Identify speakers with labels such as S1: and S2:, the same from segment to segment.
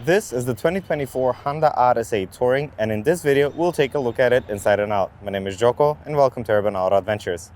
S1: This is the 2024 Honda Odyssey Touring, and in this video, we'll take a look at it inside and out. My name is Joko, and welcome to Urban Auto Adventures.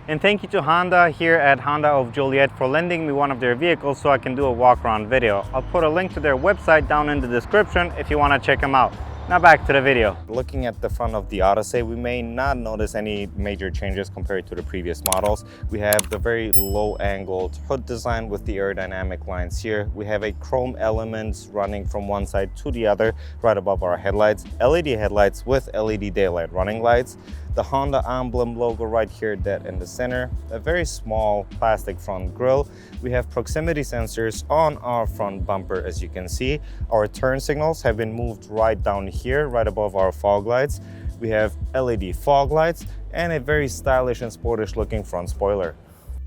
S1: And thank you to Honda here at Honda of Joliet for lending me one of their vehicles so I can do a walk around video. I'll put a link to their website down in the description if you want to check them out. Now back to the video. Looking at the front of the Odyssey, we may not notice any major changes compared to the previous models. We have the very low angled hood design with the aerodynamic lines here. We have a chrome element running from one side to the other right above our headlights. LED headlights with LED daylight running lights. The Honda emblem logo right here, dead in the center. A very small plastic front grille. We have proximity sensors on our front bumper, as you can see. Our turn signals have been moved right down here, right above our fog lights. We have LED fog lights and a very stylish and sportish looking front spoiler.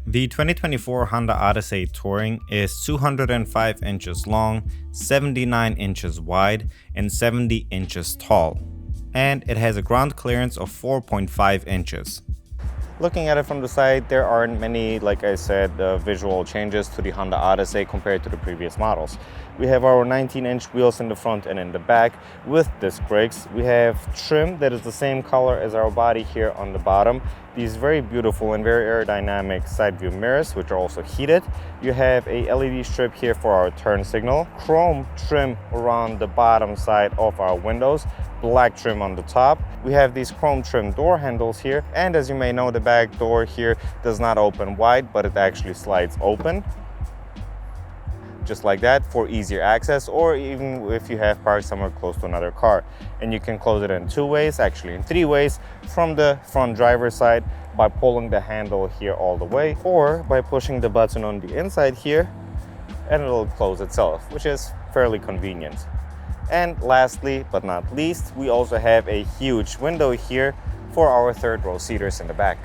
S1: The 2024 Honda Odyssey Touring is 205 inches long, 79 inches wide, and 70 inches tall. And it has a ground clearance of 4.5 inches. Looking at it from the side, there aren't many, like I said, visual changes to the Honda Odyssey compared to the previous models. We have our 19-inch wheels in the front and in the back with disc brakes. We have trim that is the same color as our body here on the bottom. These very beautiful and very aerodynamic side view mirrors, which are also heated. You have a LED strip here for our turn signal, chrome trim around the bottom side of our windows, black trim on the top. We have these chrome trim door handles here, and as you may know, the back door here does not open wide, but it actually slides open just like that for easier access, or even if you have parked somewhere close to another car. And you can close it in two ways, actually in three ways, from the front driver's side by pulling the handle here all the way, or by pushing the button on the inside here and it'll close itself, which is fairly convenient. And lastly but not least, we also have a huge window here for our third row seaters in the back.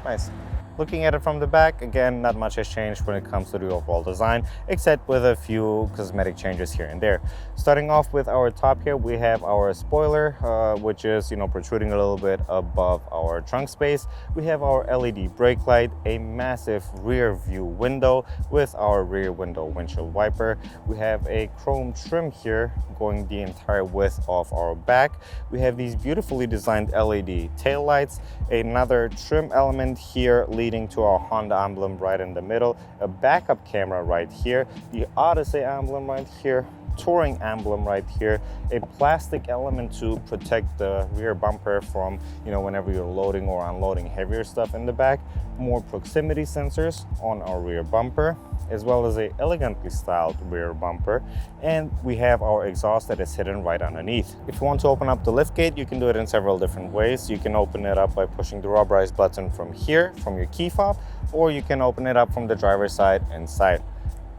S1: Nice. Looking at it from the back, again, not much has changed when it comes to the overall design, except with a few cosmetic changes here and there. Starting off with our top here, we have our spoiler, which is, protruding a little bit above our trunk space. We have our LED brake light, a massive rear view window with our rear window windshield wiper. We have a chrome trim here going the entire width of our back. We have these beautifully designed LED tail lights, another trim element here leading to our Honda emblem right in the middle, a backup camera right here, the Odyssey emblem right here, Touring emblem right here, a plastic element to protect the rear bumper from, whenever you're loading or unloading heavier stuff in the back, more proximity sensors on our rear bumper, as well as a elegantly styled rear bumper, and we have our exhaust that is hidden right underneath. If you want to open up the liftgate, you can do it in several different ways. You can open it up by pushing the rubberized button from here, from your key fob, or you can open it up from the driver's side inside.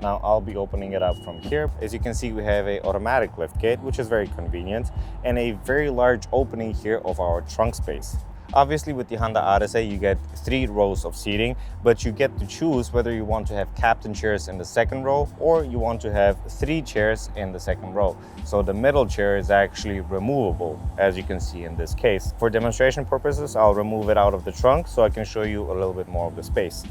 S1: Now I'll be opening it up from here. As you can see, we have a automatic liftgate, which is very convenient, and a very large opening here of our trunk space. Obviously, with the Honda Odyssey, you get 3 rows of seating, but you get to choose whether you want to have captain chairs in the second row or you want to have 3 chairs in the second row. So the middle chair is actually removable, as you can see in this case. For demonstration purposes, I'll remove it out of the trunk so I can show you a little bit more of the space.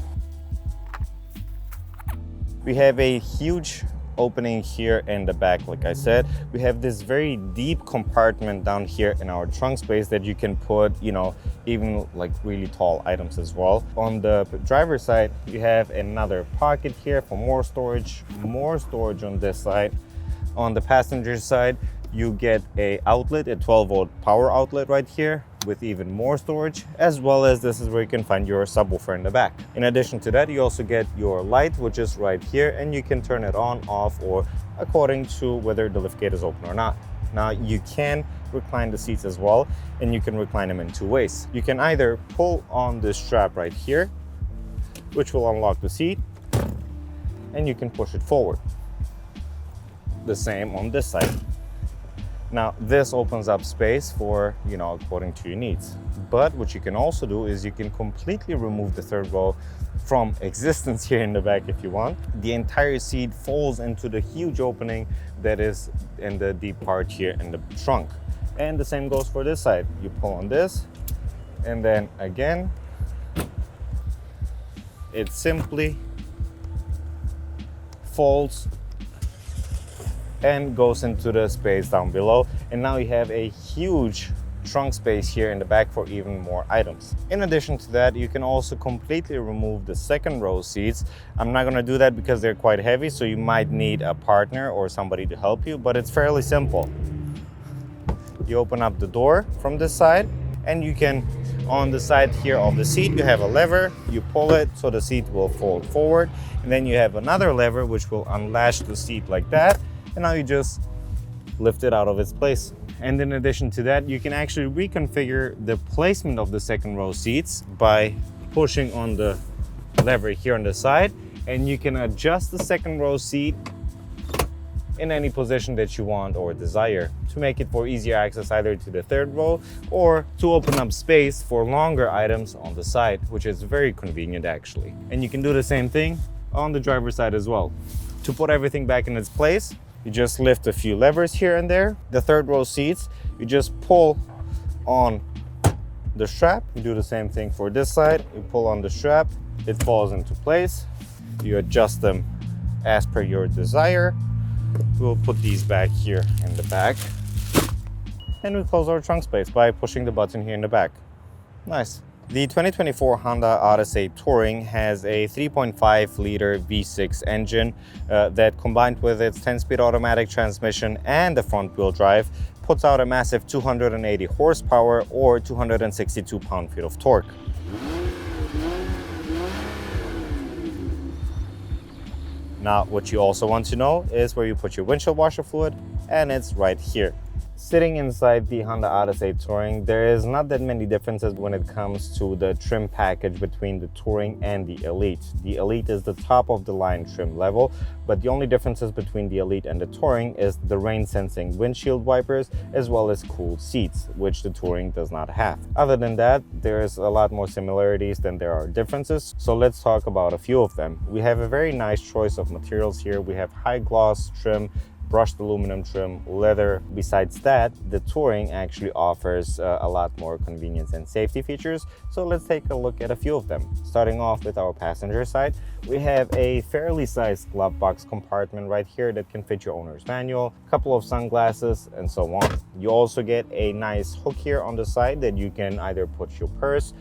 S1: We have a huge opening here in the back. Like I said, we have this very deep compartment down here in our trunk space that you can put, even like really tall items as well. On the driver's side, you have another pocket here for more storage on this side. On the passenger side, you get a 12-volt power outlet right here with even more storage, as well as this is where you can find your subwoofer in the back. In addition to that, you also get your light, which is right here, and you can turn it on, off, or according to whether the liftgate is open or not. Now, you can recline the seats as well, and you can recline them in 2 ways. You can either pull on this strap right here, which will unlock the seat, and you can push it forward. The same on this side. Now, this opens up space for, according to your needs. But what you can also do is you can completely remove the third row from existence here in the back if you want. The entire seat folds into the huge opening that is in the deep part here in the trunk. And the same goes for this side. You pull on this, and then again, it simply folds and goes into the space down below. And now you have a huge trunk space here in the back for even more items. In addition to that, you can also completely remove the second row seats. I'm not gonna do that because they're quite heavy, so you might need a partner or somebody to help you, but it's fairly simple. You open up the door from this side, and you can, on the side here of the seat, you have a lever. You pull it so the seat will fold forward, and then you have another lever which will unlatch the seat like that, and now you just lift it out of its place. And in addition to that, you can actually reconfigure the placement of the second row seats by pushing on the lever here on the side, and you can adjust the second row seat in any position that you want or desire to make it for easier access either to the third row or to open up space for longer items on the side, which is very convenient actually. And you can do the same thing on the driver's side as well. To put everything back in its place, you just lift a few levers here and there. The third row seats, you just pull on the strap. You do the same thing for this side. You pull on the strap, it falls into place. You adjust them as per your desire. We'll put these back here in the back. And we close our trunk space by pushing the button here in the back. Nice. The 2024 Honda Odyssey Touring has a 3.5-liter V6 engine that, combined with its 10-speed automatic transmission and the front-wheel drive, puts out a massive 280 horsepower or 262 pound-feet of torque. Now, what you also want to know is where you put your windshield washer fluid, and it's right here. Sitting inside the Honda Odyssey Touring, there is not that many differences when it comes to the trim package between the Touring and the Elite. The Elite is the top of the line trim level, but the only differences between the Elite and the Touring is the rain sensing windshield wipers as well as cooled seats, which the Touring does not have. Other than that, there's a lot more similarities than there are differences, so let's talk about a few of them. We have a very nice choice of materials here. We have high gloss trim, brushed aluminum trim, leather. Besides that, the Touring actually offers a lot more convenience and safety features. So let's take a look at a few of them. Starting off with our passenger side, we have a fairly sized glove box compartment right here that can fit your owner's manual, a couple of sunglasses, and so on. You also get a nice hook here on the side that you can either put your purse,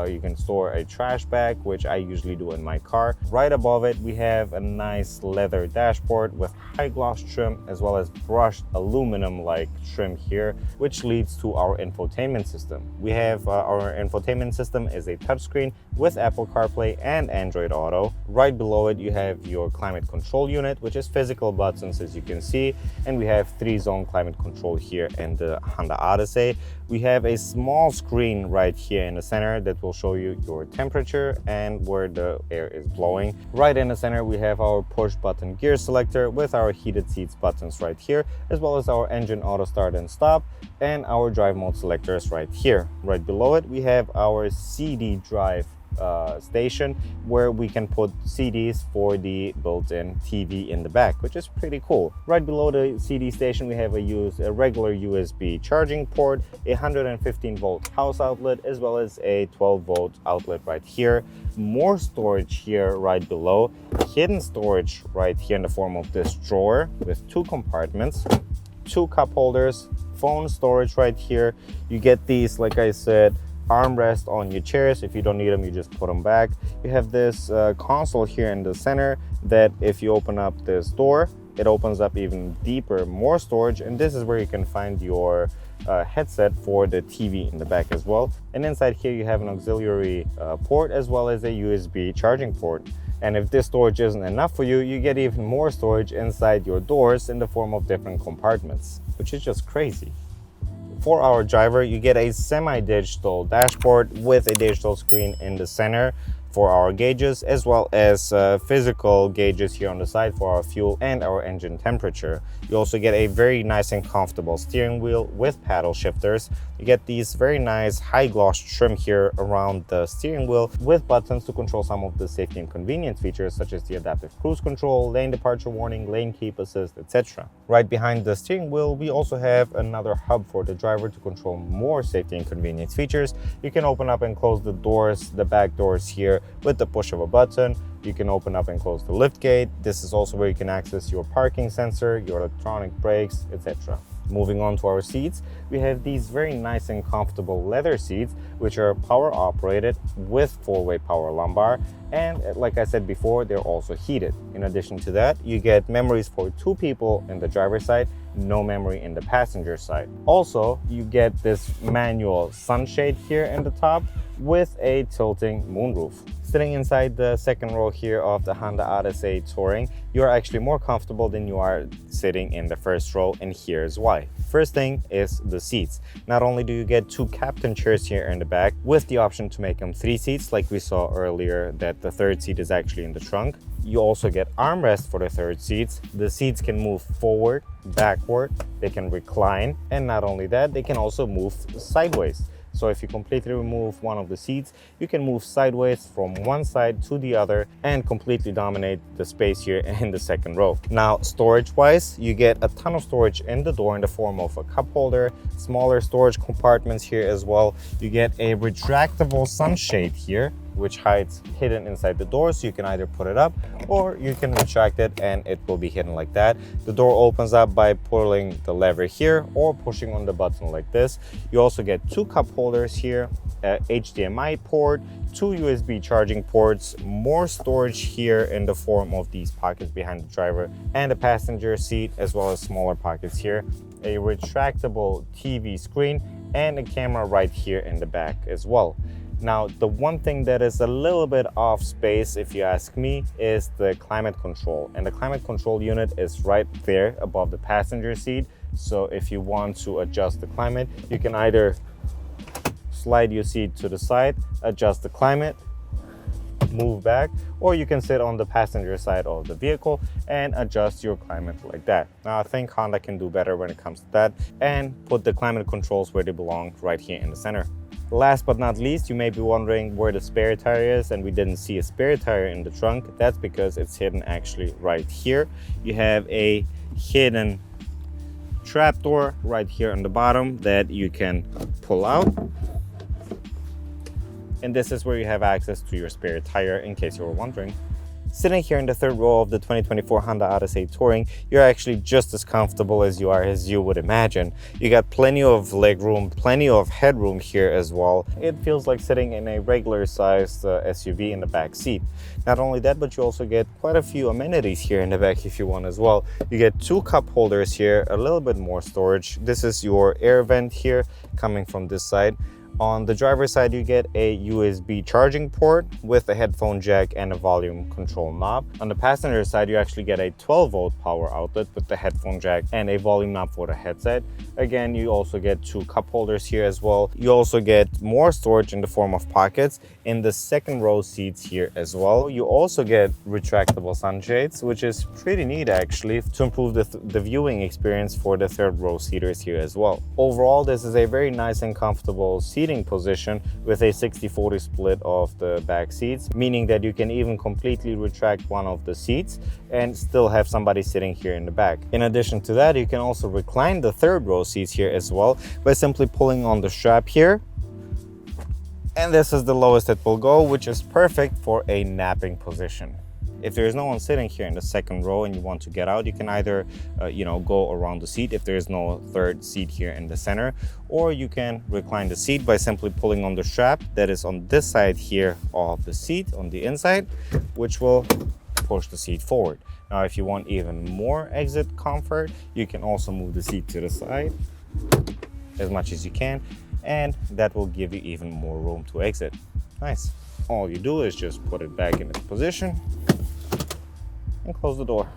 S1: you can store a trash bag, which I usually do in my car. Right above it, we have a nice leather dashboard with high gloss trim as well as brushed aluminum-like trim here, which leads to our infotainment system. We have our infotainment system is a touchscreen with Apple CarPlay and Android Auto. Right below it, you have your climate control unit, which is physical buttons, as you can see, and we have 3-zone climate control here in the Honda Odyssey. We have a small screen right here in the center that will show you your temperature and where the air is blowing. Right in the center, we have our push button gear selector with our heated seats buttons right here, as well as our engine auto start and stop and our drive mode selectors right here. Right below it, we have our CD drive station where we can put CDs for the built-in TV in the back, which is pretty cool. Right below the CD station, we have a regular USB charging port, a 115-volt house outlet, as well as a 12-volt outlet right here. More storage here right below, hidden storage right here in the form of this drawer with 2 compartments, 2 cup holders, phone storage right here. You get these, like I said, armrest on your chairs. If you don't need them, you just put them back. You have this console here in the center that if you open up this door, it opens up even deeper, more storage, and this is where you can find your headset for the TV in the back as well. And inside here you have an auxiliary port as well as a USB charging port. And if this storage isn't enough for you, you get even more storage inside your doors in the form of different compartments, which is just crazy. For our driver, you get a semi-digital dashboard with a digital screen in the center. for our gauges, as well as physical gauges here on the side for our fuel and our engine temperature. You also get a very nice and comfortable steering wheel with paddle shifters. You get these very nice high gloss trim here around the steering wheel with buttons to control some of the safety and convenience features, such as the adaptive cruise control, lane departure warning, lane keep assist, etc. Right behind the steering wheel, we also have another hub for the driver to control more safety and convenience features. You can open up and close the doors, the back doors here with the push of a button. You can open up and close the lift gate. This is also where you can access your parking sensor, your electronic brakes, etc. Moving on to our seats, we have these very nice and comfortable leather seats, which are power operated with four-way power lumbar. And like I said before, they're also heated. In addition to that, you get memories for 2 people in the driver's side, no memory in the passenger side. Also, you get this manual sunshade here in the top with a tilting moonroof. Sitting inside the second row here of the Honda Odyssey Touring, you are actually more comfortable than you are sitting in the first row, and here's why. First thing is the seats. Not only do you get 2 captain chairs here in the back with the option to make them 3 seats, like we saw earlier that the third seat is actually in the trunk. You also get armrests for the third seats. The seats can move forward, backward, they can recline, and not only that, they can also move sideways. So if you completely remove one of the seats, you can move sideways from one side to the other and completely dominate the space here in the second row. Now, storage-wise, you get a ton of storage in the door in the form of a cup holder, smaller storage compartments here as well. You get a retractable sunshade here, which hides hidden inside the door, so you can either put it up or you can retract it and it will be hidden like that. The door opens up by pulling the lever here or pushing on the button like this. You also get 2 cup holders here, a HDMI port, 2 USB charging ports, more storage here in the form of these pockets behind the driver and the passenger seat, as well as smaller pockets here, a retractable TV screen, and a camera right here in the back as well. Now, the one thing that is a little bit off space, if you ask me, is the climate control. And the climate control unit is right there above the passenger seat. So if you want to adjust the climate, you can either slide your seat to the side, adjust the climate, move back, or you can sit on the passenger side of the vehicle and adjust your climate like that. Now, I think Honda can do better when it comes to that and put the climate controls where they belong, right here in the center. Last but not least, you may be wondering where the spare tire is, and we didn't see a spare tire in the trunk. That's because it's hidden actually right here. You have a hidden trapdoor right here on the bottom that you can pull out. And this is where you have access to your spare tire, in case you were wondering. Sitting here in the third row of the 2024 Honda Odyssey Touring, you're actually just as comfortable as you would imagine. You got plenty of leg room, plenty of headroom here as well. It feels like sitting in a regular sized SUV in the back seat. Not only that, but you also get quite a few amenities here in the back if you want as well. You get 2 cup holders here, a little bit more storage. This is your air vent here coming from this side. On the driver's side, you get a USB charging port with a headphone jack and a volume control knob. On the passenger side, you actually get a 12-volt power outlet with the headphone jack and a volume knob for the headset. Again, you also get 2 cup holders here as well. You also get more storage in the form of pockets in the second row seats here as well. You also get retractable sunshades, which is pretty neat actually, to improve the viewing experience for the third row seaters here as well. Overall, this is a very nice and comfortable seating position with a 60-40 split of the back seats, meaning that you can even completely retract one of the seats and still have somebody sitting here in the back. In addition to that, you can also recline the third row seats here as well by simply pulling on the strap here. And this is the lowest it will go, which is perfect for a napping position. If there is no one sitting here in the second row and you want to get out, you can either go around the seat if there is no third seat here in the center, or you can recline the seat by simply pulling on the strap that is on this side here of the seat on the inside, which will push the seat forward. Now, if you want even more exit comfort, you can also move the seat to the side as much as you can, and that will give you even more room to exit. Nice. All you do is just put it back in its position and close the door.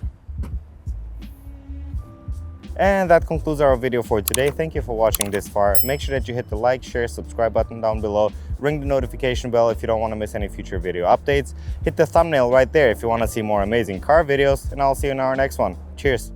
S1: And that concludes our video for today. Thank you for watching this far. Make sure that you hit the like, share, subscribe button down below. Ring the notification bell if you don't want to miss any future video updates. Hit the thumbnail right there if you want to see more amazing car videos, and I'll see you in our next one. Cheers.